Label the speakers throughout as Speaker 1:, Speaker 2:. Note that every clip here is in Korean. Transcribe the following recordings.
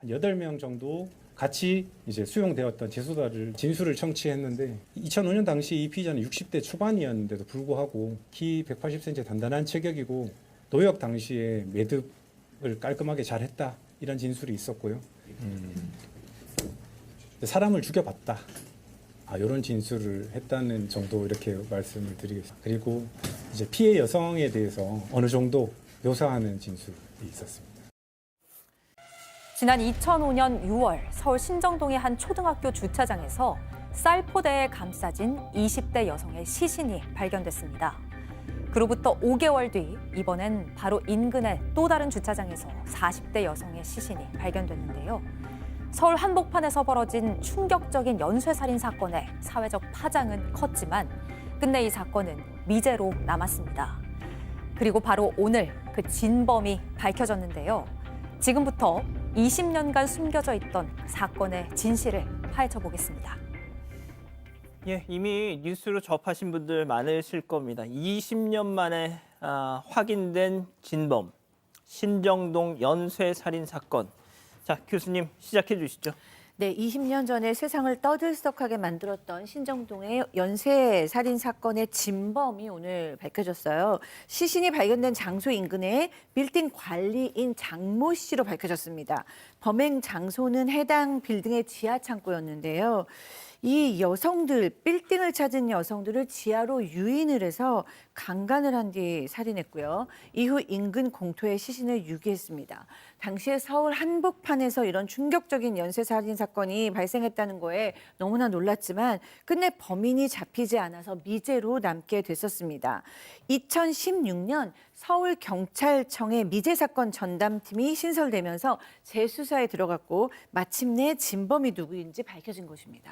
Speaker 1: 8명 정도 같이 이제 수용되었던 재소자를 진술을 청취했는데 2005년 당시 이 피의자는 60대 초반이었는데도 불구하고 키 180cm 단단한 체격이고 노역 당시에 매듭을 깔끔하게 잘했다 이런 진술이 있었고요. 사람을 죽여봤다. 이런 진술을 했다는 정도 이렇게 말씀을 드리겠습니다. 그리고 이제 피해 여성에 대해서 어느 정도 묘사하는 진술이 있었습니다.
Speaker 2: 지난 2005년 6월 서울 신정동의 한 초등학교 주차장에서 쌀포대에 감싸진 20대 여성의 시신이 발견됐습니다. 그로부터 5개월 뒤 이번엔 바로 인근의 또 다른 주차장에서 40대 여성의 시신이 발견됐는데요. 서울 한복판에서 벌어진 충격적인 연쇄살인 사건의 사회적 파장은 컸지만 끝내 이 사건은 미제로 남았습니다. 그리고 바로 오늘 그 진범이 밝혀졌는데요. 지금부터 20년간 숨겨져 있던 그 사건의 진실을 파헤쳐 보겠습니다.
Speaker 3: 예, 이미 뉴스로 접하신 분들 많으실 겁니다. 20년 만에 확인된 진범, 신정동 연쇄살인 사건. 자, 교수님 시작해 주시죠.
Speaker 4: 네, 20년 전에 세상을 떠들썩하게 만들었던 신정동의 연쇄 살인 사건의 진범이 오늘 밝혀졌어요. 시신이 발견된 장소 인근에 빌딩 관리인 장모 씨로 밝혀졌습니다. 범행 장소는 해당 빌딩의 지하 창고였는데요. 이 여성들, 빌딩을 찾은 여성들을 지하로 유인을 해서 강간을 한 뒤 살인했고요. 이후 인근 공터에 시신을 유기했습니다. 당시에 서울 한복판에서 이런 충격적인 연쇄살인 사건이 발생했다는 거에 너무나 놀랐지만 끝내 범인이 잡히지 않아서 미제로 남게 됐었습니다. 2016년 서울경찰청의 미제 사건 전담팀이 신설되면서 재수사에 들어갔고 마침내 진범이 누구인지 밝혀진 것입니다.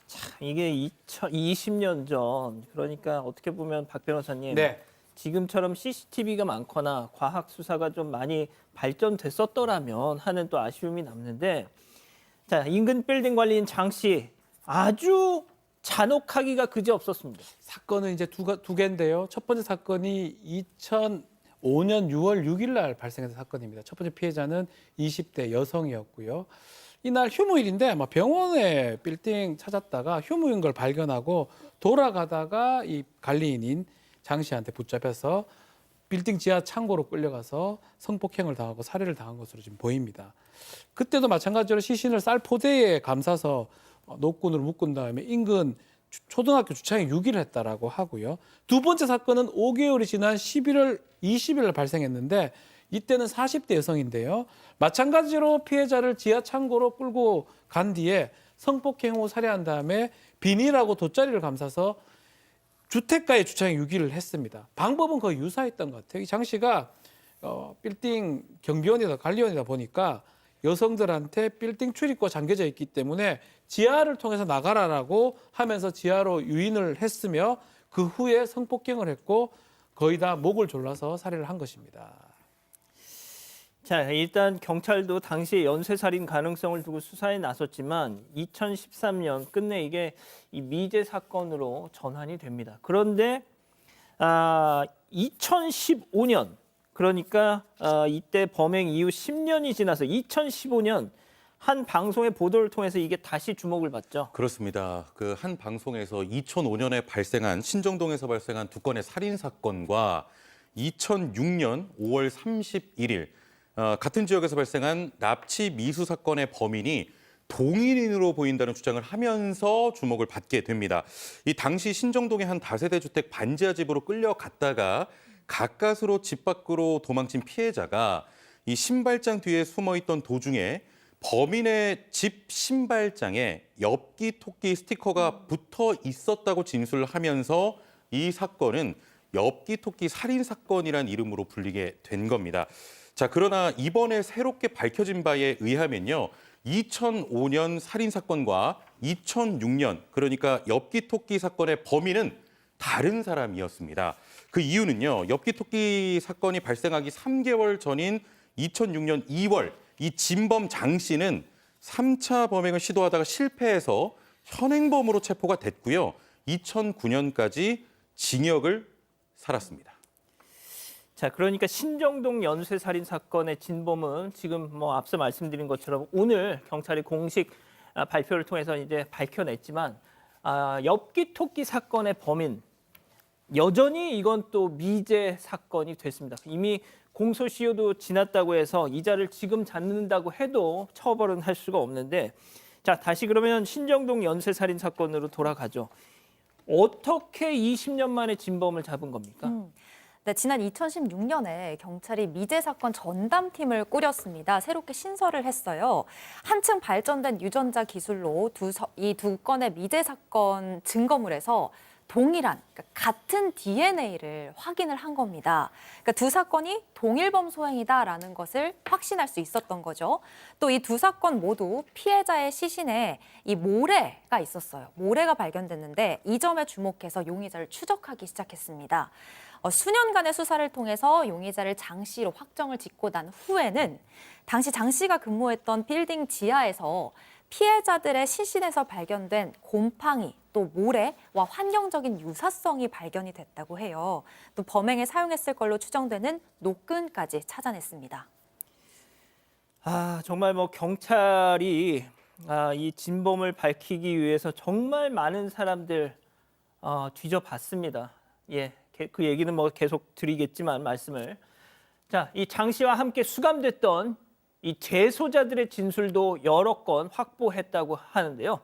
Speaker 3: 자, 이게 20년 전, 그러니까 어떻게 보면 박 변호사님,
Speaker 5: 네.
Speaker 3: 지금처럼 CCTV가 많거나 과학 수사가 좀 많이 발전됐었더라면 하는 또 아쉬움이 남는데, 자, 인근 빌딩 관리인 장 씨 아주 잔혹하기가 그지없었습니다.
Speaker 5: 사건은 이제 두 개인데요. 첫 번째 사건이 2005년 6월 6일 날 발생한 사건입니다. 첫 번째 피해자는 20대 여성이었고요. 이날 휴무일인데 아마 병원에 빌딩 찾았다가 휴무인 걸 발견하고 돌아가다가 이 관리인인 장 씨한테 붙잡혀서 빌딩 지하 창고로 끌려가서 성폭행을 당하고 살해를 당한 것으로 지금 보입니다. 그때도 마찬가지로 시신을 쌀포대에 감싸서 노끈으로 묶은 다음에 인근 초등학교 주차장에 유기를 했다라고 하고요. 두 번째 사건은 5개월이 지난 11월 20일 발생했는데 이때는 40대 여성인데요. 마찬가지로 피해자를 지하 창고로 끌고 간 뒤에 성폭행 후 살해한 다음에 비닐하고 돗자리를 감싸서 주택가에 주차장에 유기를 했습니다. 방법은 거의 유사했던 것 같아요. 이 장 씨가 빌딩 경비원이다 관리원이다 보니까 여성들한테 빌딩 출입구가 잠겨져 있기 때문에 지하를 통해서 나가라라고 하면서 지하로 유인을 했으며 그 후에 성폭행을 했고 거의 다 목을 졸라서 살해를 한 것입니다.
Speaker 3: 자, 일단 경찰도 당시에 연쇄살인 가능성을 두고 수사에 나섰지만 2013년 끝내 이게 이 미제 사건으로 전환이 됩니다. 그런데 2015년 그러니까 이때 범행 이후 10년이 지나서 2015년 한 방송의 보도를 통해서 이게 다시 주목을 받죠.
Speaker 6: 그렇습니다. 그 한 방송에서 2005년에 발생한 신정동에서 발생한 두 건의 살인 사건과 2006년 5월 31일 같은 지역에서 발생한 납치 미수 사건의 범인이 동일인으로 보인다는 주장을 하면서 주목을 받게 됩니다. 이 당시 신정동의 한 다세대 주택 반지하 집으로 끌려갔다가 가까스로 집 밖으로 도망친 피해자가 이 신발장 뒤에 숨어있던 도중에 범인의 집 신발장에 엽기 토끼 스티커가 붙어 있었다고 진술을 하면서 이 사건은 엽기 토끼 살인 사건이란 이름으로 불리게 된 겁니다. 자, 그러나 이번에 새롭게 밝혀진 바에 의하면요. 2005년 살인 사건과 2006년 그러니까 엽기 토끼 사건의 범인은 다른 사람이었습니다. 그 이유는요. 엽기 토끼 사건이 발생하기 3개월 전인 2006년 2월 이 진범 장 씨는 3차 범행을 시도하다가 실패해서 현행범으로 체포가 됐고요. 2009년까지 징역을 살았습니다.
Speaker 3: 자, 그러니까 신정동 연쇄살인 사건의 진범은 지금 뭐 앞서 말씀드린 것처럼 오늘 경찰이 공식 발표를 통해서 이제 밝혀냈지만 엽기토끼 사건의 범인 여전히 이건 또 미제 사건이 됐습니다. 이미 공소시효도 지났다고 해서 이자를 지금 잡는다고 해도 처벌은 할 수가 없는데 자, 다시 그러면 신정동 연쇄살인 사건으로 돌아가죠. 어떻게 20년 만에 진범을 잡은 겁니까?
Speaker 2: 네, 지난 2016년에 경찰이 미제 사건 전담팀을 꾸렸습니다. 새롭게 신설을 했어요. 한층 발전된 유전자 기술로 이 두 건의 미제 사건 증거물에서 동일한, 그러니까 같은 DNA를 확인을 한 겁니다. 그러니까 두 사건이 동일범 소행이다라는 것을 확신할 수 있었던 거죠. 또 이 두 사건 모두 피해자의 시신에 이 모래가 있었어요. 모래가 발견됐는데 이 점에 주목해서 용의자를 추적하기 시작했습니다. 수년간의 수사를 통해서 용의자를 장 씨로 확정을 짓고 난 후에는 당시 장 씨가 근무했던 빌딩 지하에서 피해자들의 시신에서 발견된 곰팡이, 또 모래와 환경적인 유사성이 발견이 됐다고 해요. 또 범행에 사용했을 걸로 추정되는 노끈까지 찾아냈습니다.
Speaker 3: 정말 뭐 경찰이 이 진범을 밝히기 위해서 정말 많은 사람들 뒤져봤습니다. 예, 그 얘기는 뭐 계속 드리겠지만 말씀을. 자, 이 장 씨와 함께 수감됐던 이 재소자들의 진술도 여러 건 확보했다고 하는데요.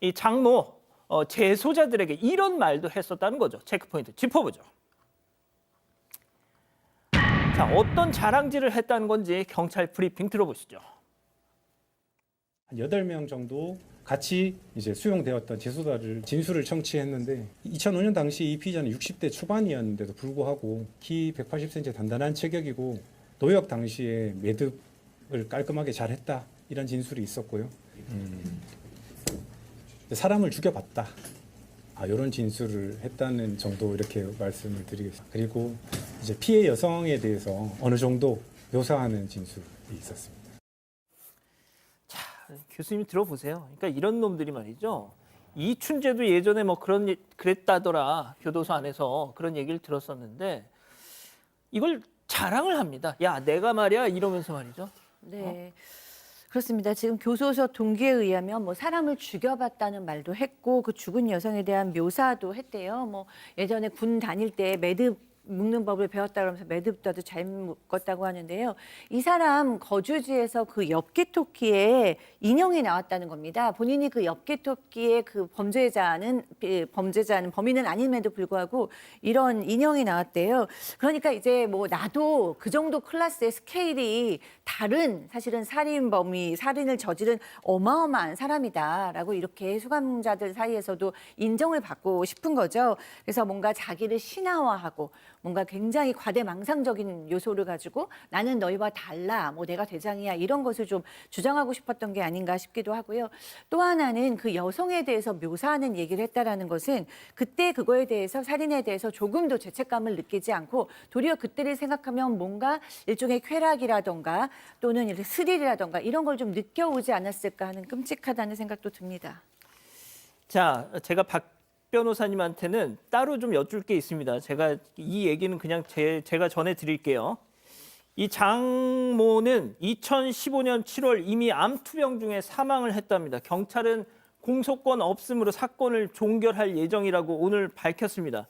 Speaker 3: 이 장모 재소자들에게 이런 말도 했었다는 거죠. 체크포인트 짚어보죠. 자, 어떤 자랑질을 했다는 건지 경찰 브리핑 들어보시죠.
Speaker 1: 한 8명 정도 같이 이제 수용되었던 재소자를 진술을 청취했는데 2005년 당시 이 피의자는 60대 초반이었는데도 불구하고 키 180cm 단단한 체격이고 노역 당시에 매듭을 깔끔하게 잘했다 이런 진술이 있었고요. 사람을 죽여봤다. 이런 진술을 했다는 정도 이렇게 말씀을 드리겠습니다. 그리고 이제 피해 여성에 대해서 어느 정도 묘사하는 진술이 있었습니다.
Speaker 3: 교수님 들어보세요. 그러니까 이런 놈들이 말이죠. 이춘재도 예전에 뭐 그랬다더라. 교도소 안에서 그런 얘기를 들었었는데 이걸 자랑을 합니다. 야, 내가 말이야 이러면서 말이죠.
Speaker 4: 네. 그렇습니다. 지금 교도소 동기에 의하면 뭐 사람을 죽여봤다는 말도 했고 그 죽은 여성에 대한 묘사도 했대요. 뭐 예전에 군 다닐 때 매듭 묶는 법을 배웠다 그러면서 매듭도 잘 묶었다고 하는데요. 이 사람 거주지에서 그 엽기토끼의 인형이 나왔다는 겁니다. 본인이 그 엽기토끼의 그 범죄자는 범인은 아님에도 불구하고 이런 인형이 나왔대요. 그러니까 이제 뭐 나도 그 정도 클래스의 스케일이 다른 사실은 살인을 저지른 어마어마한 사람이다라고 이렇게 수감자들 사이에서도 인정을 받고 싶은 거죠. 그래서 뭔가 자기를 신화화하고 뭔가 굉장히 과대망상적인 요소를 가지고 나는 너희와 달라, 뭐 내가 대장이야 이런 것을 좀 주장하고 싶었던 게 아닌가 싶기도 하고요. 또 하나는 그 여성에 대해서 묘사하는 얘기를 했다라는 것은 그때 그거에 대해서 살인에 대해서 조금도 죄책감을 느끼지 않고 도리어 그때를 생각하면 뭔가 일종의 쾌락이라던가 또는 이렇게 스릴이라던가 이런 걸 좀 느껴오지 않았을까 하는 끔찍하다는 생각도 듭니다.
Speaker 3: 자, 제가 박 변호사님한테는 따로 좀 여쭐 게 있습니다. 제가 이 얘기는 그냥 제가 전해드릴게요. 이 장모는 2015년 7월 이미 암투병 중에 사망을 했답니다. 경찰은 공소권 없음으로 사건을 종결할 예정이라고 오늘 밝혔습니다.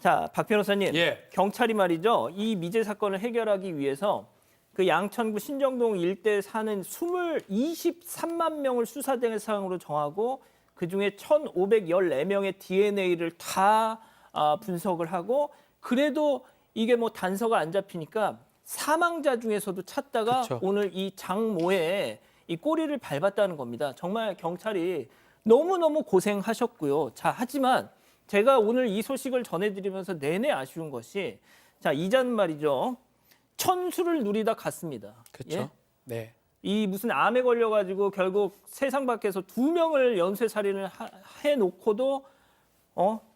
Speaker 3: 자, 박 변호사님,
Speaker 5: 예.
Speaker 3: 경찰이 말이죠. 이 미제 사건을 해결하기 위해서 그 양천구 신정동 일대에 사는 23만 명을 수사 대상으로 정하고 그중에 1,514명의 DNA를 다 분석을 하고 그래도 이게 뭐 단서가 안 잡히니까 사망자 중에서도 찾다가
Speaker 5: 그쵸.
Speaker 3: 오늘 이 장모의 이 꼬리를 밟았다는 겁니다. 정말 경찰이 너무너무 고생하셨고요. 자, 하지만 제가 오늘 이 소식을 전해드리면서 내내 아쉬운 것이 자, 이자는 말이죠. 천수를 누리다 갔습니다.
Speaker 5: 그렇죠.
Speaker 3: 예?
Speaker 5: 네.
Speaker 3: 이 무슨 암에 걸려가지고 결국 세상 밖에서 2명을 연쇄살인을 해놓고도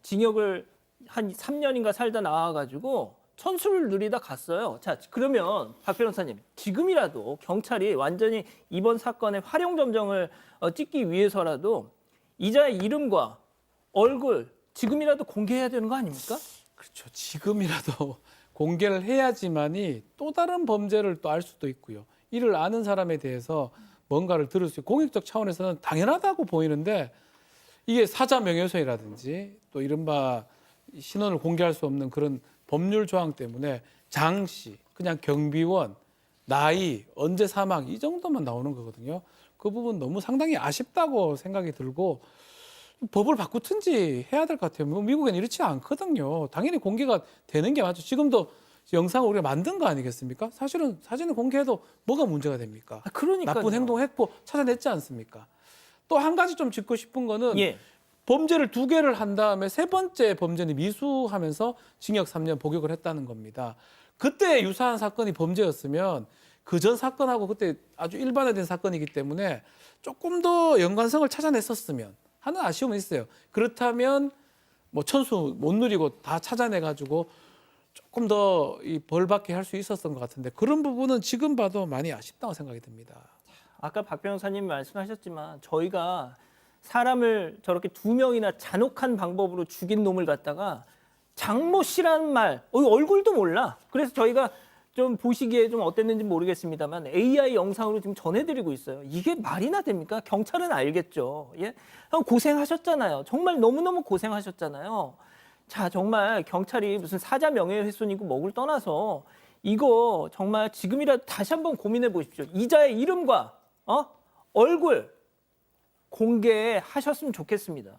Speaker 3: 징역을 한 3년인가 살다 나와가지고 천수를 누리다 갔어요. 자, 그러면 박 변호사님 지금이라도 경찰이 완전히 이번 사건의 활용점정을 찍기 위해서라도 이자의 이름과 얼굴 지금이라도 공개해야 되는 거 아닙니까?
Speaker 5: 그렇죠. 지금이라도 공개를 해야지만이 또 다른 범죄를 또 알 수도 있고요. 이를 아는 사람에 대해서 뭔가를 들을 수 있고 공익적 차원에서는 당연하다고 보이는데 이게 사자 명예훼손이라든지 또 이른바 신원을 공개할 수 없는 그런 법률 조항 때문에 장씨, 그냥 경비원, 나이, 언제 사망 이 정도만 나오는 거거든요. 그 부분 너무 상당히 아쉽다고 생각이 들고 법을 바꾸든지 해야 될 것 같아요. 뭐 미국엔 이렇지 않거든요. 당연히 공개가 되는 게 맞죠. 지금도 영상을 우리가 만든 거 아니겠습니까? 사실은 사진을 공개해도 뭐가 문제가 됩니까?
Speaker 3: 그러니까요.
Speaker 5: 나쁜 행동했고 찾아냈지 않습니까? 또 한 가지 좀 짚고 싶은 거는
Speaker 3: 예.
Speaker 5: 범죄를 2개를 한 다음에 3번째 범죄는 미수하면서 징역 3년 복역을 했다는 겁니다. 그때 유사한 사건이 범죄였으면 그 전 사건하고 그때 아주 일반화된 사건이기 때문에 조금 더 연관성을 찾아냈었으면 하는 아쉬움은 있어요. 그렇다면 뭐 천수 못 누리고 다 찾아내가지고 조금 더 이 벌받게 할 수 있었던 것 같은데 그런 부분은 지금 봐도 많이 아쉽다고 생각이 듭니다.
Speaker 3: 아까 박 변호사님 말씀하셨지만 저희가 사람을 저렇게 2명이나 잔혹한 방법으로 죽인 놈을 갖다가 장모 씨라는 말, 얼굴도 몰라. 그래서 저희가 좀 보시기에 좀 어땠는지 모르겠습니다만 AI 영상으로 지금 전해드리고 있어요. 이게 말이나 됩니까? 경찰은 알겠죠. 예? 고생하셨잖아요. 정말 너무너무 고생하셨잖아요. 자, 정말 경찰이 무슨 사자 명예훼손이고 뭐를 떠나서 이거 정말 지금이라도 다시 한번 고민해 보십시오. 이자의 이름과 얼굴 공개하셨으면 좋겠습니다.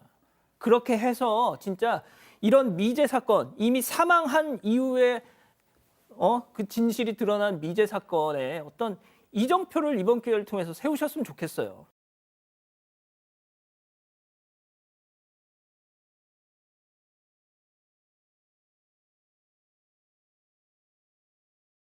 Speaker 3: 그렇게 해서 진짜 이런 미제 사건, 이미 사망한 이후에 그 진실이 드러난 미제 사건에 어떤 이정표를 이번 기회를 통해서 세우셨으면 좋겠어요.